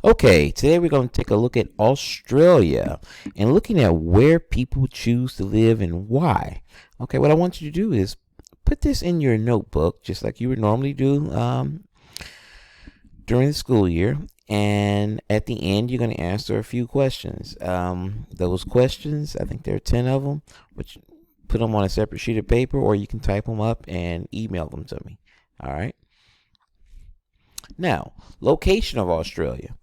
Okay, today we're going to take a look at Australia and looking at where people choose to live and why. Okay, what I want you to do is put this in your notebook just like you would normally do during the school year. And at the end, you're going to answer a few questions. Those questions, I think there are 10 of them, which put them on a separate sheet of paper or you can type them up and email them to me. All right. Now, location of Australia.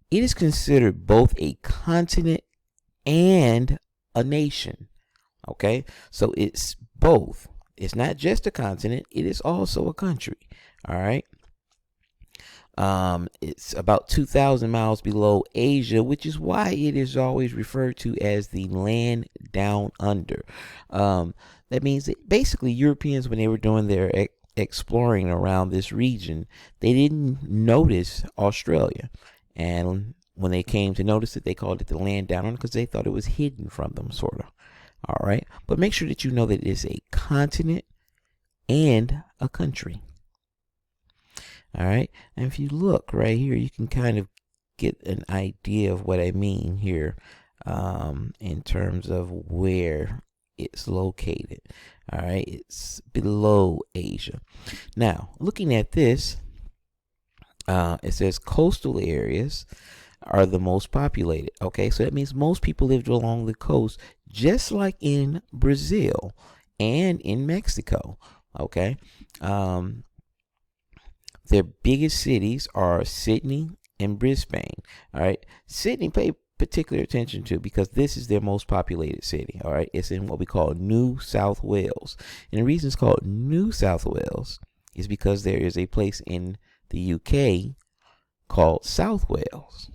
It is considered both a continent and a nation. Okay, so it's both. It's not just a continent, it is also a country. All right. It's about 2,000 miles below Asia, which is why it is always referred to as the land down under. That means that basically Europeans, when they were doing their exploring around this region, they didn't notice Australia. And when they came to notice it, they called it the land down under because they thought it was hidden from them, sort of. All right. But make sure that you know that it is a continent and a country. All right. And if you look right here, you can kind of get an idea of what I mean here in terms of where it's located. All right. It's below Asia. Now, looking at this, it says coastal areas are the most populated. Okay, so that means most people lived along the coast, just like in Brazil and in Mexico. Okay, their biggest cities are Sydney and Brisbane. All right, Sydney, pay particular attention to because this is their most populated city. All right, it's in what we call New South Wales, and the reason it's called New South Wales is because there is a place in the UK called South Wales.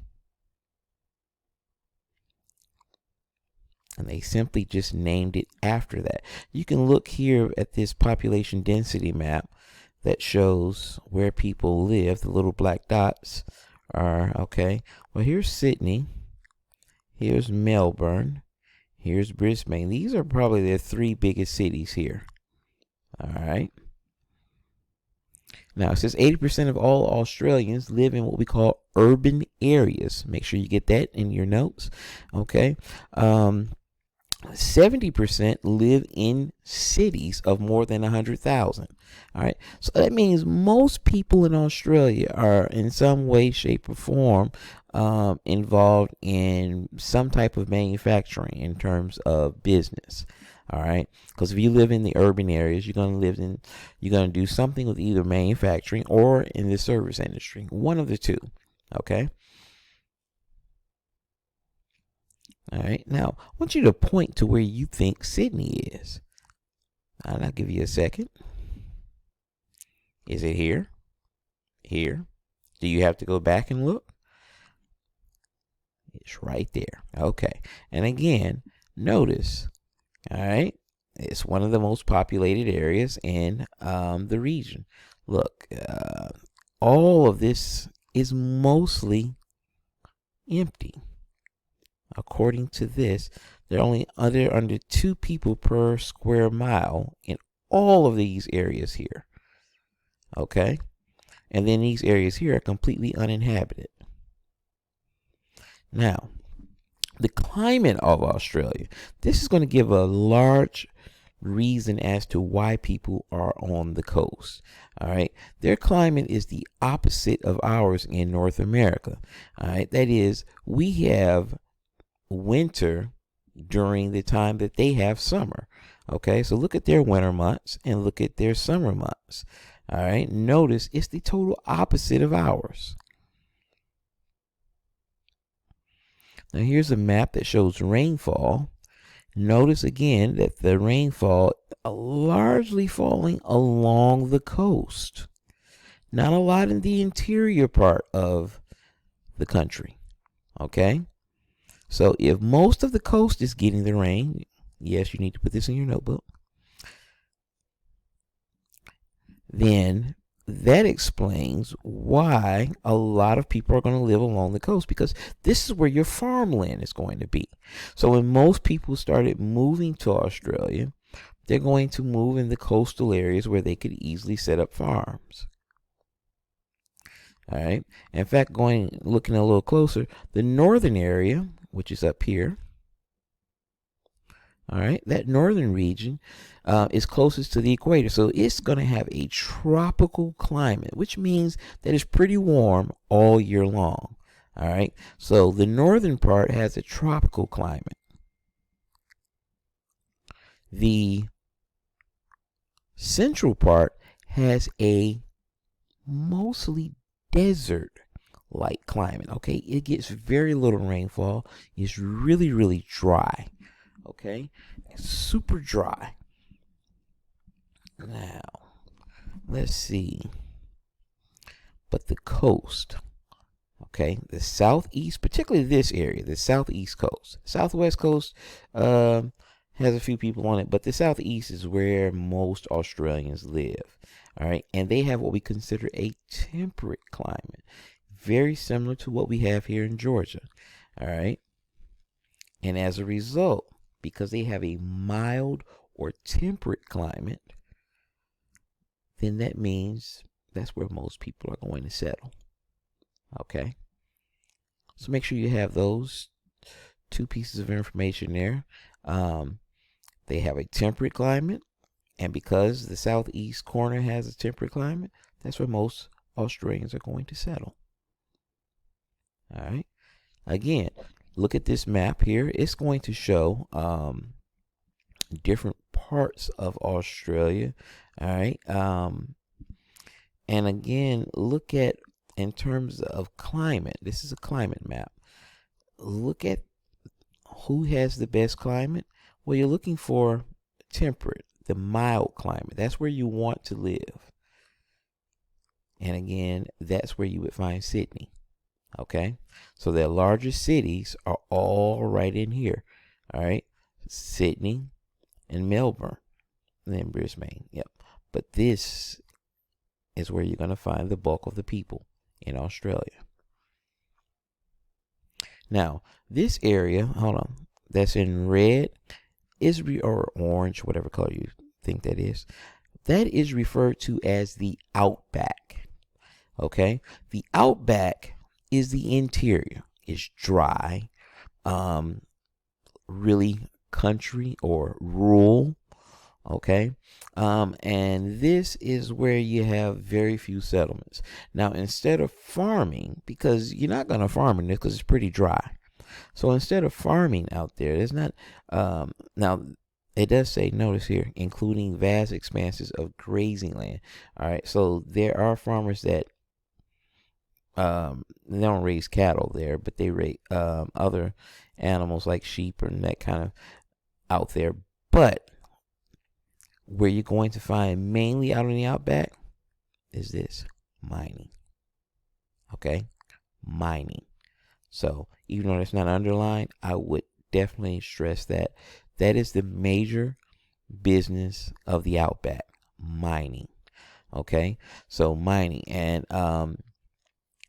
And they simply just named it after that. You can look here at this population density map that shows where people live. The little black dots are, okay, well, here's Sydney, here's Melbourne, here's Brisbane. These are probably their three biggest cities here. All right. Now, it says 80% of all Australians live in what we call urban areas. Make sure you get that in your notes. Okay. 70% live in cities of more than 100,000. All right. So that means most people in Australia are in some way, shape, or form involved in some type of manufacturing in terms of business. All right, because if you live in the urban areas, you're going to do something with either manufacturing or in the service industry, one of the two. Okay. All right. Now, I want you to point to where you think Sydney is. And I'll give you a second. Is it here? Here? Do you have to go back and look? It's right there. Okay. And again, notice. All right. It's one of the most populated areas in the region. Look, all of this is mostly empty. According to this, there are only under 2 people per square mile in all of these areas here. Okay. And then these areas here are completely uninhabited. Now, the climate of Australia. This is going to give a large reason as to why people are on the coast. All right. Their climate is the opposite of ours in North America. All right. That is, we have winter during the time that they have summer. Okay. So look at their winter months and look at their summer months. All right. Notice it's the total opposite of ours. Now here's a map that shows rainfall. Notice again that the rainfall largely falling along the coast. Not a lot in the interior part of the country. Okay? So if most of the coast is getting the rain, yes, you need to put this in your notebook, then that explains why a lot of people are going to live along the coast, because this is where your farmland is going to be. So when most people started moving to Australia, they're going to move in the coastal areas where they could easily set up farms. All right. In fact, looking a little closer, the northern area, which is up here, all right, that northern region is closest to the equator. So it's going to have a tropical climate, which means that it's pretty warm all year long. All right. So the northern part has a tropical climate. The central part has a mostly desert like climate. Okay. It gets very little rainfall. It's really, really dry. Okay. Super dry. Now, let's see. But the coast, okay, the southeast, particularly this area, the southeast coast, southwest coast, has a few people on it, but the southeast is where most Australians live. All right, and they have what we consider a temperate climate, very similar to what we have here in Georgia. All right, and as a result, because they have a mild or temperate climate, then that means that's where most people are going to settle. Okay, so make sure you have those two pieces of information there. They have a temperate climate, and because the southeast corner has a temperate climate, that's where most Australians are going to settle. All right. Again, look at this map here. It's going to show different parts of Australia. All right. And again, look at in terms of climate. This is a climate map. Look at who has the best climate. Well, you're looking for temperate, the mild climate. That's where you want to live. And again, that's where you would find Sydney. Okay, so their largest cities are all right in here. All right, Sydney and Melbourne, and then Brisbane. Yep, but this is where you're going to find the bulk of the people in Australia. Now, this area, hold on, that's in red or orange, whatever color you think that is referred to as the outback. Okay, the outback is the interior. It's dry, really country or rural. Okay, and this is where you have very few settlements. Now, instead of farming, because you're not going to farm in this because it's pretty dry. So instead of farming out there, there's not, now it does say, notice here, including vast expanses of grazing land. All right, so there are farmers that they don't raise cattle there, but they raise other animals like sheep and that kind of out there. But where you're going to find mainly out in the outback is this mining. Okay, mining. So even though it's not underlined, I would definitely stress that that is the major business of the outback, mining. Okay, so mining, and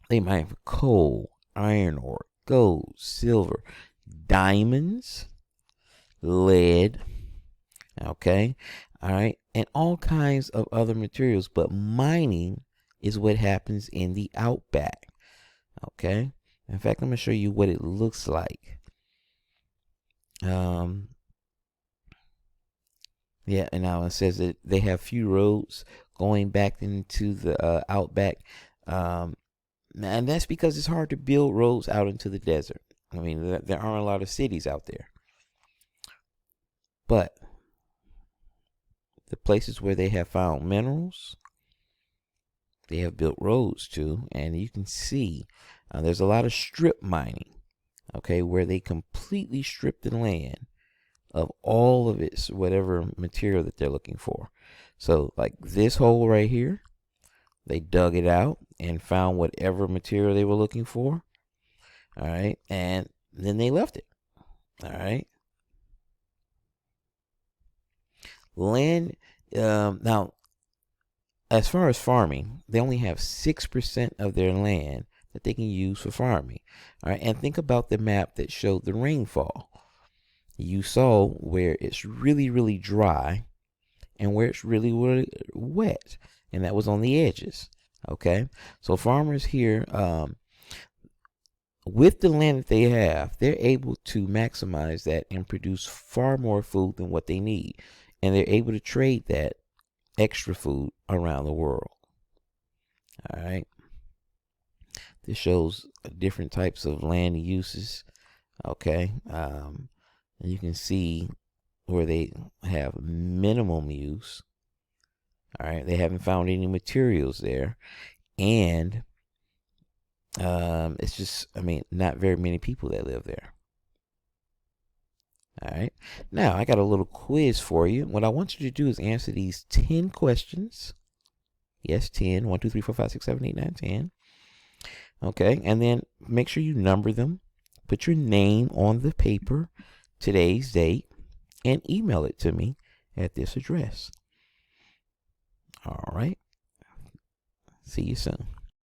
they mine for coal, iron ore, gold, silver, diamonds, lead. Okay, all right, and all kinds of other materials. But mining is what happens in the outback. Okay. In fact, I'm going to show you what it looks like. Yeah, and now it says that they have few roads going back into the outback. And that's because it's hard to build roads out into the desert. I mean, there aren't a lot of cities out there. But the places where they have found minerals, they have built roads to, and you can see there's a lot of strip mining, okay, where they completely strip the land of all of its whatever material that they're looking for. So like this hole right here, they dug it out and found whatever material they were looking for. All right, and then they left it. All right. Land, now, as far as farming, they only have 6% of their land that they can use for farming. All right, and think about the map that showed the rainfall. You saw where it's really, really dry and where it's really, really wet, and that was on the edges. Okay, so farmers here, with the land that they have, they're able to maximize that and produce far more food than what they need. And they're able to trade that extra food around the world. All right. This shows different types of land uses. Okay. And you can see where they have minimum use. All right. They haven't found any materials there. And it's just, I mean, not very many people that live there. All right. Now, I got a little quiz for you. What I want you to do is answer these 10 questions. Yes, 10. 1, 2, 3, 4, 5, 6, 7, 8, 9, 10. Okay. And then make sure you number them. Put your name on the paper, today's date, and email it to me at this address. All right. See you soon.